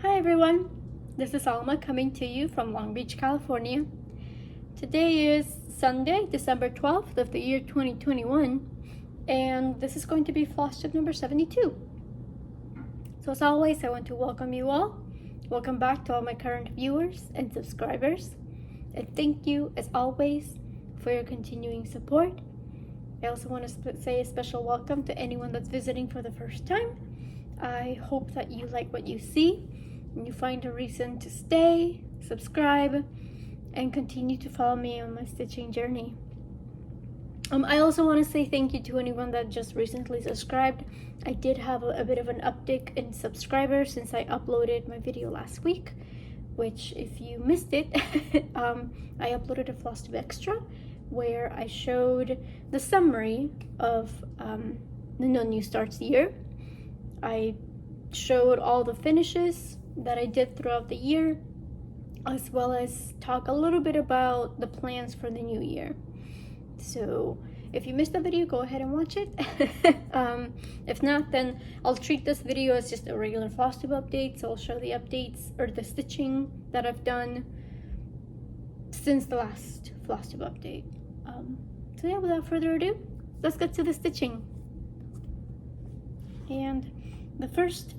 Hi everyone, this is Alma coming to you from Long Beach, California. Today is Sunday, December 12th of the year 2021, and this is going to be FlossTube number 72. So as always, I want to welcome you all. Welcome back to all my current viewers and subscribers, and thank you as always for your continuing support. I also want to say a special welcome to anyone that's visiting for the first time. I hope that you like what you see and you find a reason to stay, subscribe, and continue to follow me on my stitching journey. I also want to say thank you to anyone that just recently subscribed. I did have a bit of an uptick in subscribers since I uploaded my video last week, which if you missed it, I uploaded a FlossTube Extra where I showed the summary of the New Starts year. I showed all the finishes that I did throughout the year, as well as talk a little bit about the plans for the new year. So if you missed the video, go ahead and watch it. If not, then I'll treat this video as just a regular FlossTube update. So I'll show the updates or the stitching that I've done since the last FlossTube update. So yeah, without further ado, let's get to the stitching. And the first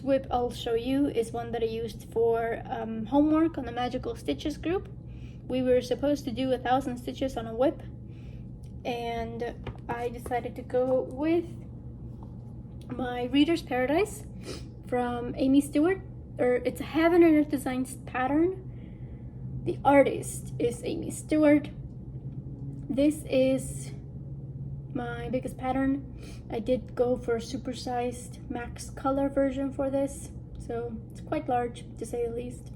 whip I'll show you is one that I used for homework on the Magical Stitches group. We were supposed to do 1,000 stitches on a whip, and I decided to go with my Reader's Paradise from Amy Stewart, or it's a Heaven and Earth Designs pattern. The artist is Amy Stewart. This is my biggest pattern. I did go for a supersized max color version for this, so it's quite large to say the least.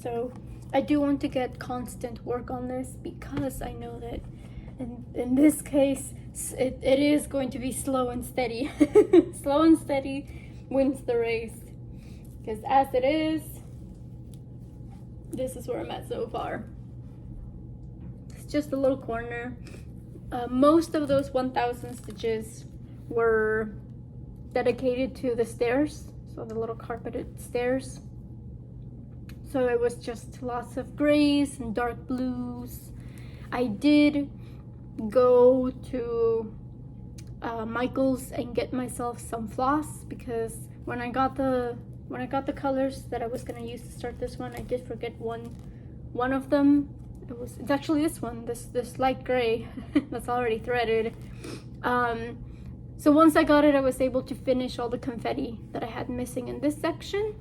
So I do want to get constant work on this because I know that in this case it is going to be slow and steady. Slow and steady wins the race, because as it is, this is where I'm at so far. It's just a little corner. Most of those 1,000 stitches were dedicated to the stairs, so the little carpeted stairs. So it was just lots of grays and dark blues. I did go to Michael's and get myself some floss, because when I got the colors that I was gonna use to start this one, I did forget one of them. It's actually this one, this light gray that's already threaded. So once I got it, I was able to finish all the confetti that I had missing in this section,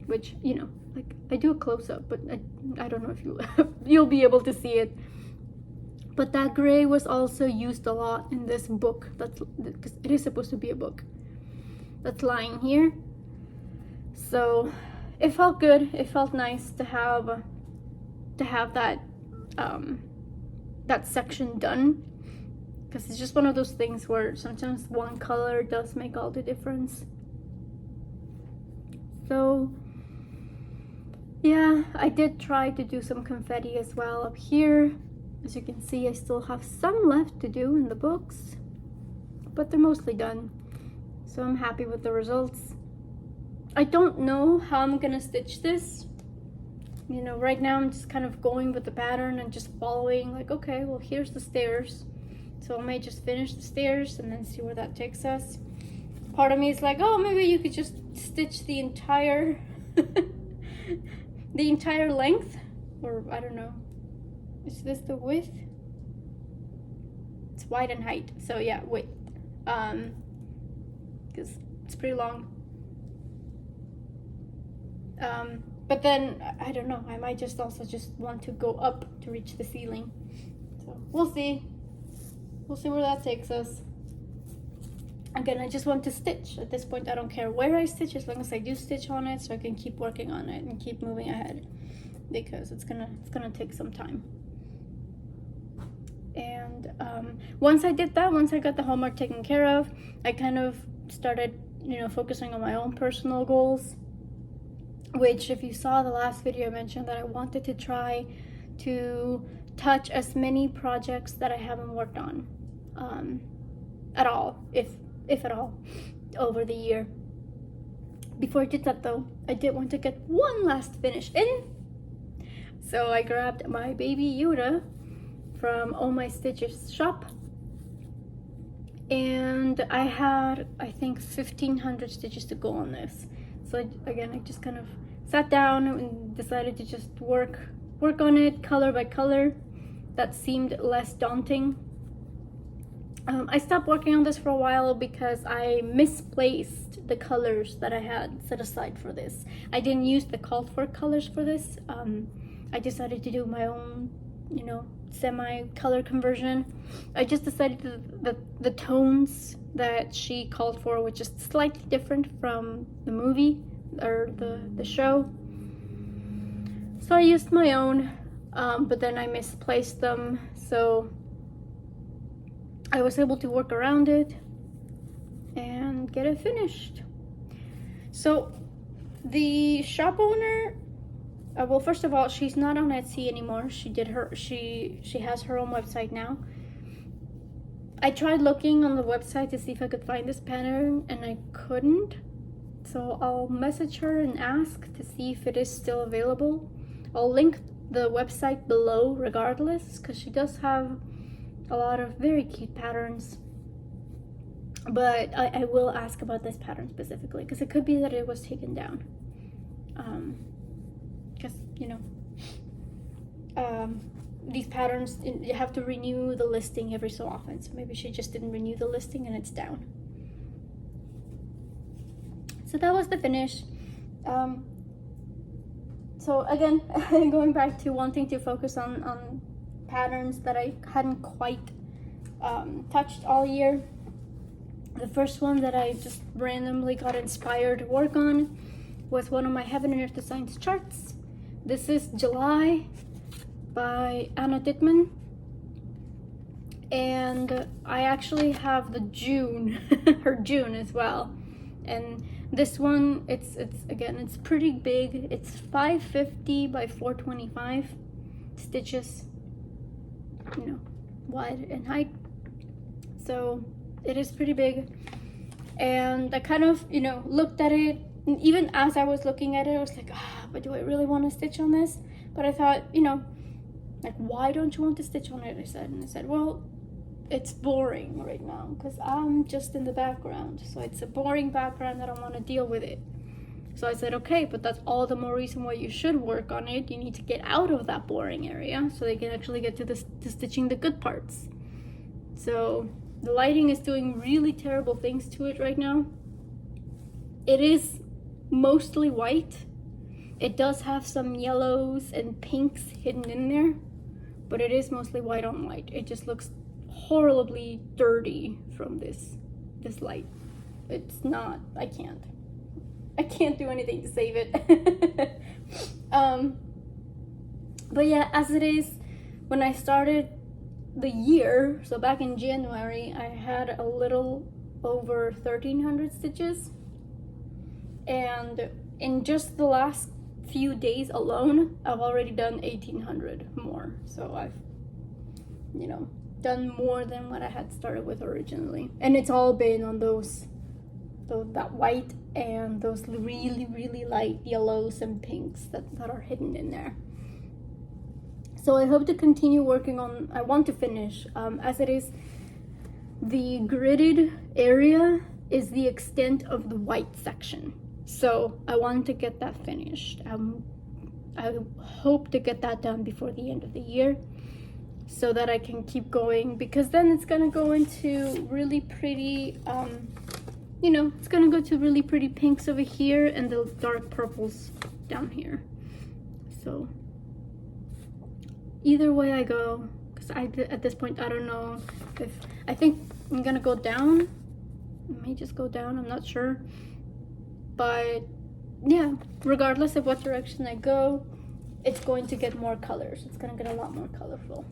which, you know, like I do a close-up, but I don't know if you'll be able to see it. But that gray was also used a lot in this book, because it is supposed to be a book that's lying here. So it felt good. It felt nice to have that section done, because it's just one of those things where sometimes one color does make all the difference. So yeah, I did try to do some confetti as well up here. As you can see, I still have some left to do in the books, but they're mostly done, so I'm happy with the results. I don't know how I'm gonna stitch this. You know, right now I'm just kind of going with the pattern and just following, like, okay, well, here's the stairs, so I may just finish the stairs and then see where that takes us. Part of me is like, oh, maybe you could just stitch the entire the entire length, or I don't know, is this the width? It's wide and height, so yeah, width, because it's pretty long. But then, I don't know, I might just also just want to go up to reach the ceiling. So we'll see. We'll see where that takes us. Again, I just want to stitch. At this point, I don't care where I stitch, as long as I do stitch on it, so I can keep working on it and keep moving ahead, because it's gonna take some time. And once I did that, once I got the homework taken care of, I kind of started, you know, focusing on my own personal goals. Which, if you saw the last video, I mentioned that I wanted to try to touch as many projects that I haven't worked on at all, if at all, over the year. Before I did that though, I did want to get one last finish in. So I grabbed my baby Yoda from All My Stitches shop. And I had, I think, 1,500 stitches to go on this. So I just kind of sat down and decided to just work on it color by color. That seemed less daunting. I stopped working on this for a while because I misplaced the colors that I had set aside for this. I didn't use the called for colors for this. I decided to do my own, you know, semi-color conversion. I just decided that the tones that she called for were just slightly different from the movie or the show. So I used my own, but then I misplaced them. So I was able to work around it and get it finished. So the shop owner, well, first of all, she's not on Etsy anymore. She has her own website now. I tried looking on the website to see if I could find this pattern and I couldn't. So I'll message her and ask to see if it is still available. I'll link the website below regardless, because she does have a lot of very cute patterns. But I will ask about this pattern specifically, because it could be that it was taken down. Because, you know, these patterns, you have to renew the listing every so often. So maybe she just didn't renew the listing and it's down. So that was the finish. So again, going back to wanting to focus on patterns that I hadn't quite touched all year. The first one that I just randomly got inspired to work on was one of my Heaven and Earth Designs charts. This is July by Dietman. And I actually have the June, her June as well. And this one, it's pretty big. It's 550 by 425 stitches, you know, wide and height. So it is pretty big. And I kind of, you know, looked at it. And even as I was looking at it, I was like, but do I really want to stitch on this? But I thought, you know, like, why don't you want to stitch on it? I said, well, it's boring right now because I'm just in the background. So it's a boring background. I don't want to deal with it. So I said, okay, but that's all the more reason why you should work on it. You need to get out of that boring area so they can actually get to stitching the good parts. So the lighting is doing really terrible things to it right now. It is mostly white. It does have some yellows and pinks hidden in there, but it is mostly white on white. It just looks horribly dirty from this light. It's not, I can't do anything to save it. But yeah, as it is, when I started the year, so back in January, I had a little over 1,300 stitches, and in just the last few days alone, I've already done 1,800 more. So I've, you know, done more than what I had started with originally, and it's all been on that white and those really light yellows and pinks that are hidden in there. So I hope to continue working on, I want to finish, as it is, the gridded area is the extent of the white section. So I want to get that finished. I hope to get that done before the end of the year so that I can keep going, because then it's gonna go into really pretty, you know, it's gonna go to really pretty pinks over here and the dark purples down here. So either way I go, because at this point I don't know if, I think I'm gonna go down. I may just go down, I'm not sure. But yeah, regardless of what direction I go, it's going to get more colors. It's gonna get a lot more colorful.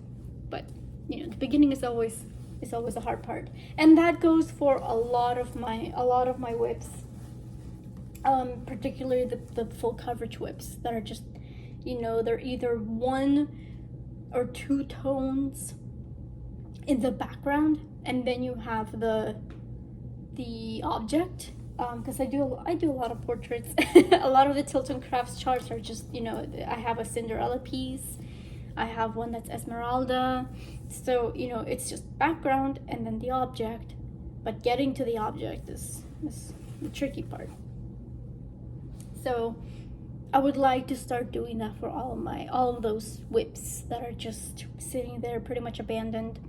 But you know, the beginning is always a hard part, and that goes for a lot of my whips, particularly the full coverage whips that are just, you know, they're either 1 or 2 tones in the background, and then you have the object because I do a lot of portraits. A lot of the Tilton Crafts charts are just, you know, I have a Cinderella piece, I have one that's Esmeralda, so, you know, it's just background and then the object, but getting to the object is the tricky part. So I would like to start doing that for all of those whips that are just sitting there pretty much abandoned.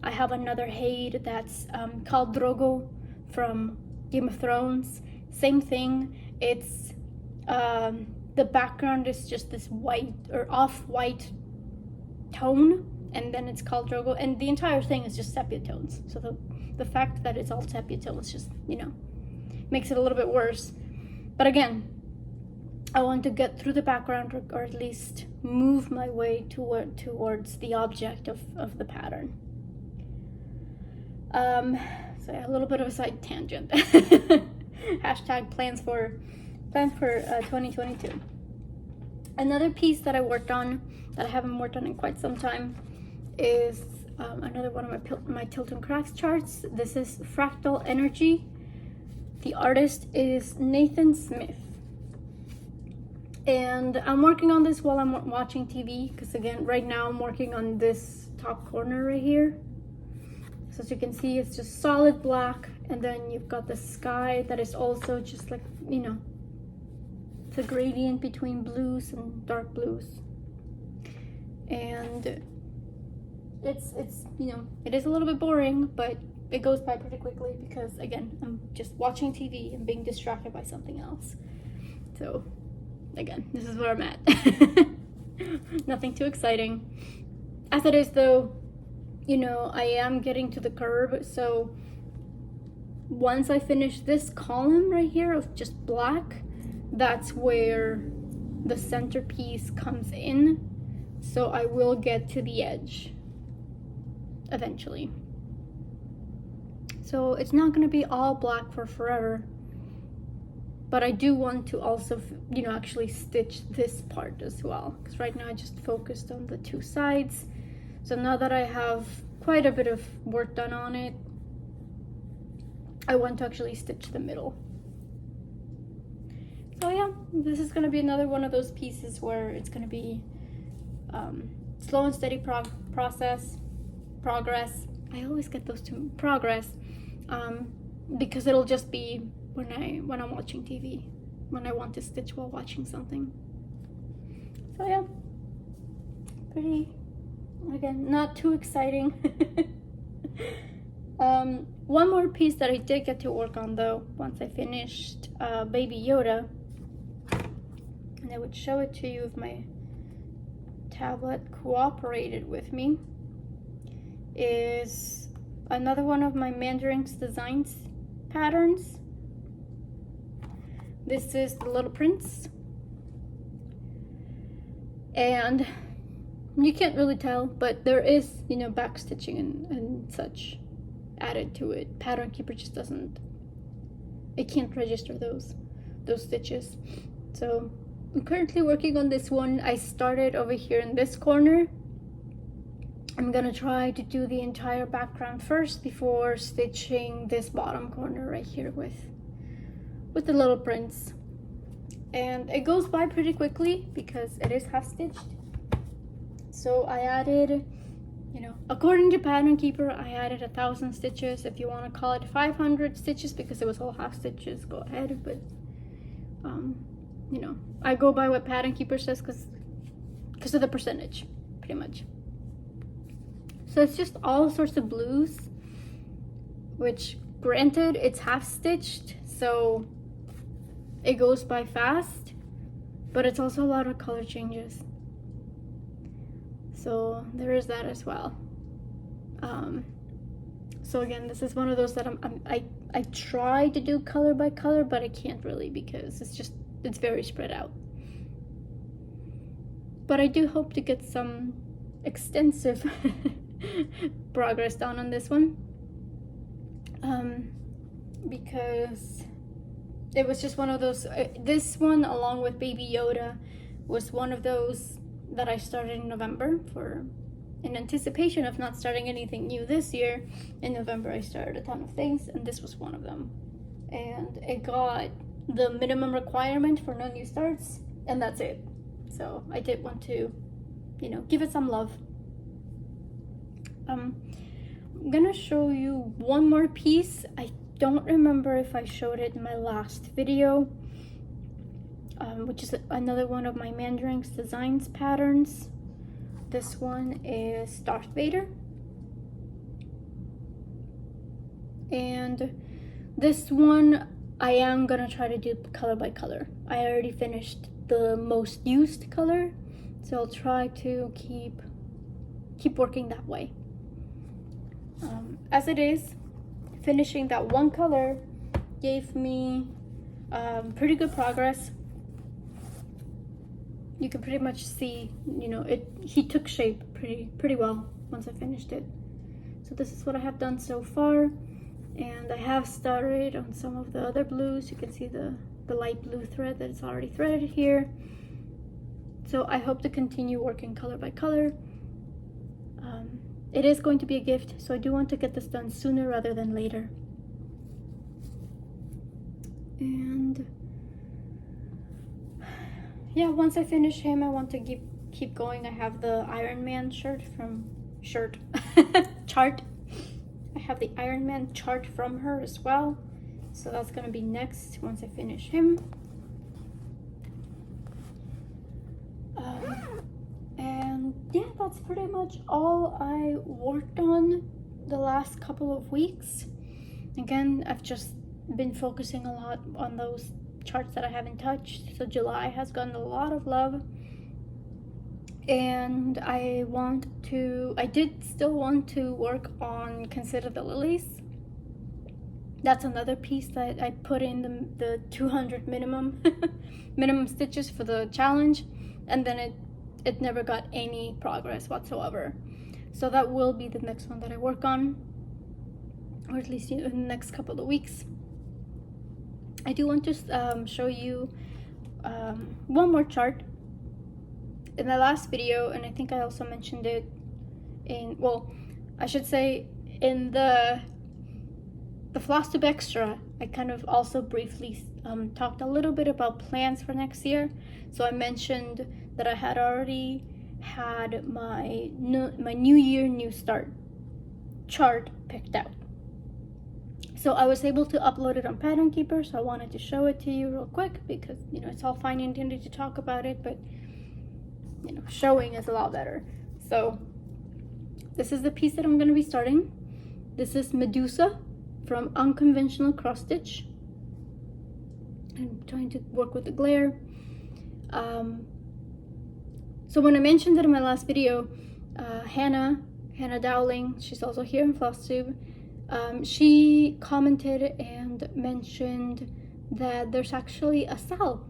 I have another Haid that's called Drogo from Game of Thrones. Same thing. It's the background is just this white or off-white tone, and then it's called Drogo, and the entire thing is just sepia tones. So the fact that it's all sepia tones just, you know, makes it a little bit worse. But again, I want to get through the background, or at least move my way towards the object of the pattern. So yeah, a little bit of a side tangent. Hashtag plans for 2022. Another piece that I worked on that I haven't worked on in quite some time is another one of my Tilton Crafts charts. This is Fractal Energy. The artist is Nathan Smith. And I'm working on this while I'm watching TV, because again, right now I'm working on this top corner right here. So as you can see, it's just solid black, and then you've got the sky that is also just like, you know, it's a gradient between blues and dark blues. And it's you know, it is a little bit boring, but it goes by pretty quickly because again, I'm just watching TV and being distracted by something else. So again, this is where I'm at. Nothing too exciting. As it is though, you know, I am getting to the curve, so once I finish this column right here of just black, that's where the centerpiece comes in. So I will get to the edge eventually. So it's not going to be all black for forever, but I do want to also, you know, actually stitch this part as well, because right now I just focused on the two sides. So now that I have quite a bit of work done on it, I want to actually stitch the middle. So yeah, this is going to be another one of those pieces where it's going to be slow and steady progress. I always get those two, progress, because it'll just be when I'm watching TV, when I want to stitch while watching something. So yeah, pretty, again, not too exciting. One more piece that I did get to work on though, once I finished Baby Yoda, and I would show it to you if my tablet cooperated with me, is another one of my Mandarin's Designs patterns. This is the Little Prince, and you can't really tell, but there is, you know, back stitching and such added to it. Pattern Keeper just doesn't, it can't register those stitches. So I'm currently working on this one. I started over here in this corner. I'm gonna try to do the entire background first before stitching this bottom corner right here with the Little Prince. And it goes by pretty quickly because it is half stitched. So I added, you know, according to Pattern Keeper, I added 1,000 stitches. If you want to call it 500 stitches because it was all half stitches, go ahead. But you know, I go by what Pattern Keeper says because of the percentage, pretty much. So it's just all sorts of blues, which granted it's half stitched, so it goes by fast, but it's also a lot of color changes. So there is that as well. So again, this is one of those that I try to do color by color, but I can't really because it's very spread out. But I do hope to get some extensive progress done on this one, because it was just one of those, this one along with Baby Yoda was one of those that I started in November in anticipation of not starting anything new this year. In November I started a ton of things, and this was one of them. and it got the minimum requirement for no new starts, and that's it. So I did want to, you know, give it some love. I'm gonna show you one more piece. I don't remember if I showed it in my last video, which is another one of my Mandarin's designs patterns. This one is Darth Vader, and this one I am gonna try to do color by color. I already finished the most used color, so I'll try to keep working that way. As it is, finishing that one color gave me pretty good progress. You can pretty much see, you know, he took shape pretty well once I finished it. So this is what I have done so far, and I have started on some of the other blues. You can see the light blue thread that is already threaded here. So I hope to continue working color by color. It is going to be a gift, so I do want to get this done sooner rather than later. And yeah, once I finish him, I want to keep going. I have the Iron Man chart. I have the Iron Man chart from her as well, so that's gonna be next once I finish him. And yeah, that's pretty much all I worked on the last couple of weeks. Again, I've just been focusing a lot on those charts that I haven't touched. So July has gotten a lot of love, and I did still want to work on Consider the Lilies. That's another piece that I put in the 200 minimum stitches for the challenge, and then it never got any progress whatsoever. So that will be the next one that I work on, or at least in the next couple of weeks. I do want to show you one more chart. In the last video, and I think I also mentioned it in, well, I should say in the FlossTube Extra, I kind of also briefly talked a little bit about plans for next year. So I mentioned that I had already had my New Year, New Start chart picked out. So I was able to upload it on Pattern Keeper, so I wanted to show it to you real quick because, you know, it's all fine and dandy to talk about it, but, you know, showing is a lot better. So this is the piece that I'm going to be starting. This is Medusa from Unconventional Cross Stitch. I'm trying to work with the glare. So when I mentioned it in my last video, Hannah Dowling, she's also here in FlossTube, she commented and mentioned that there's actually a sale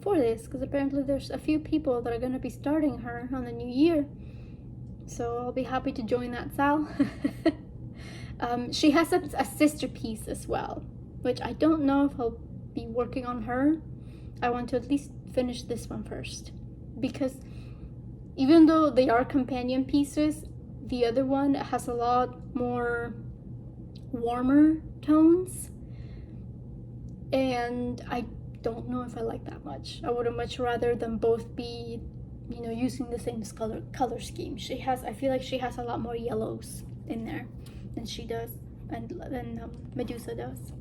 for this, because apparently there's a few people that are going to be starting her on the new year. So I'll be happy to join that sale. She has a sister piece as well, which I don't know if I'll be working on her. I want to at least finish this one first, because even though they are companion pieces, the other one has a lot more warmer tones, and I don't know if I like that much. I would have much rather them both be, you know, using the same color scheme. I feel like she has a lot more yellows in there than she does, and Medusa does.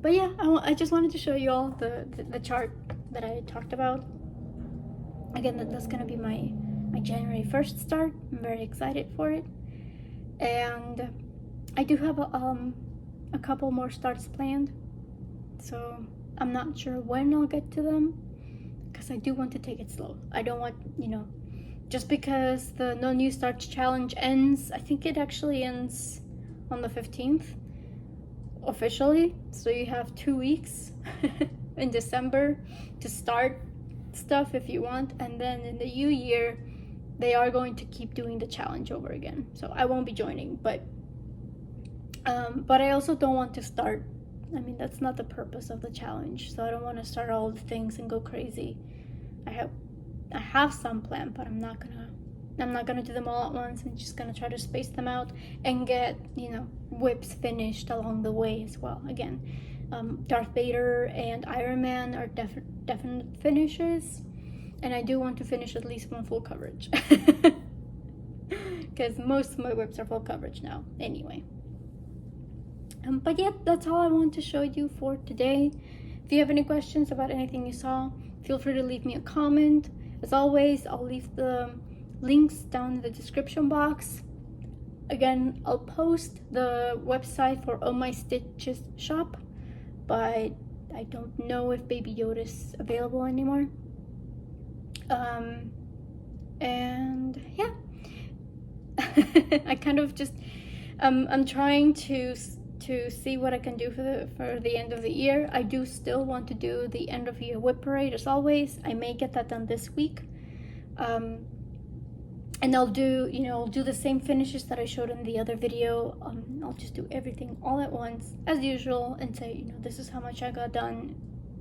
But yeah, I just wanted to show you all the chart that I talked about. Again, that's gonna be my January 1st start. I'm very excited for it, and I do have a couple more starts planned, so I'm not sure when I'll get to them, because I do want to take it slow. I don't want, you know, just because the No New Starts challenge ends, I think it actually ends on the 15th officially, so you have 2 weeks in December to start stuff if you want, and then in the new year they are going to keep doing the challenge over again, so I won't be joining. But I also don't want to start, I mean, that's not the purpose of the challenge, so I don't want to start all the things and go crazy. I have some plan, but I'm not gonna do them all at once. I'm just gonna try to space them out and get, you know, whips finished along the way as well. Again, Darth Vader and Iron Man are definite finishes, and I do want to finish at least one full coverage because most of my whips are full coverage now anyway. But yeah, that's all I want to show you for today. If you have any questions about anything you saw, feel free to leave me a comment. As always, I'll leave the links down in the description box. Again, I'll post the website for Oh My Stitches shop, but I don't know if Baby Yoda's available anymore. And yeah, I kind of just I'm trying to see what I can do for the end of the year. I do still want to do the end of year whip parade as always. I may get that done this week. And I'll do the same finishes that I showed in the other video. I'll just do everything all at once as usual and say, this is how much I got done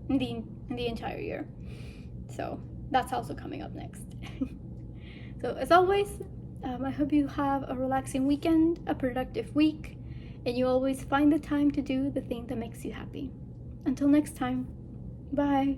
in the entire year. So that's also coming up next. So as always, I hope you have a relaxing weekend, a productive week, and you always find the time to do the thing that makes you happy. Until next time, bye.